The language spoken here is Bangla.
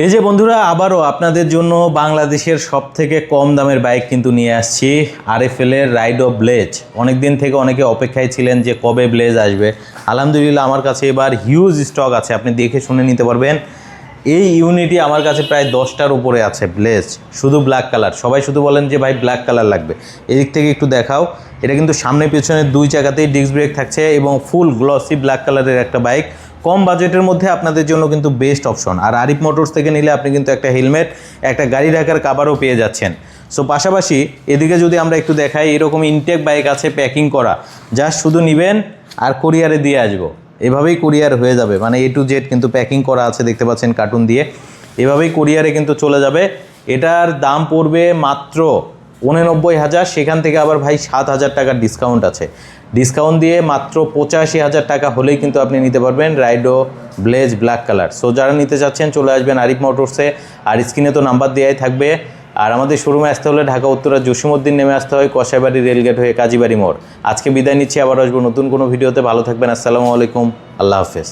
এই যে বন্ধুরা আবারও আপনাদের জন্য বাংলাদেশের সবথেকে কম দামের বাইক কিন্তু নিয়ে আসছি আরএফএল এর রাইডো ব্লেজ। অনেক দিন থেকে অনেকে অপেক্ষায় ছিলেন যে কবে ব্লেজ আসবে। আলহামদুলিল্লাহ আমার কাছে এবার হিউজ স্টক আছে, আপনি দেখে শুনে নিতে পারবেন। এই ইউনিটি আমার কাছে প্রায় 10টার উপরে আছে ব্লেজ, শুধু ব্ল্যাক কালার। সবাই শুধু বলেন যে ভাই ব্ল্যাক কালার লাগবে, এদিক থেকে একটু দেখাও। এটা কিন্তু সামনে পিছনে দুই চাকাতেই ডিস্ক ব্রেক থাকছে এবং ফুল গ্লসি ব্ল্যাক কালারের একটা বাইক। কম বাজেটের মধ্যে আপনাদের জন্য কিন্তু বেস্ট অপশন। আর আরিফ মোটরস থেকে নিলে আপনি কিন্তু একটা হেলমেট, একটা গাড়ি রাখার কাভারও পেয়ে যাচ্ছেন। সো পাশাপাশি এদিকে যদি আমরা একটু দেখাই, এরকম ইনটেক বাইক আছে প্যাকিং করা, যা শুধু নেবেন আর কুরিয়ারে দিয়ে আসবো। এভাবেই কুরিয়ার হয়ে যাবে, মানে A to Z কিন্তু প্যাকিং করা আছে, দেখতে পাচ্ছেন কার্টুন দিয়ে। এভাবেই কুরিয়ারে কিন্তু চলে যাবে। এটার দাম পড়বে মাত্র 89,000, সেখান থেকে আবার ভাই 7,000 টাকার ডিসকাউন্ট আছে। ডিসকাউন্ট দিয়ে মাত্র 85,000 টাকা হলেই কিন্তু আপনি নিতে পারবেন রাইডো ব্লেজ ব্ল্যাক কালার। সো যারা নিতে চাচ্ছেন চলে আসবেন আরিফ মোটরসে, আর স্ক্রিনে তো নাম্বার দেওয়াই থাকবে। আর আমাদের শোরুমে আসতে হলে ঢাকা উত্তরা জসিমউদ্দিন নেমে আসতে হয়, কসাইবাড়ি রেলগেট হয়ে কাজীবাড়ি মোড়। আজকে বিদায় নিচ্ছি, আবার আসবো নতুন কোনো ভিডিওতে। ভালো থাকবেন, আসসালামু আলাইকুম, আল্লাহ হাফেজ।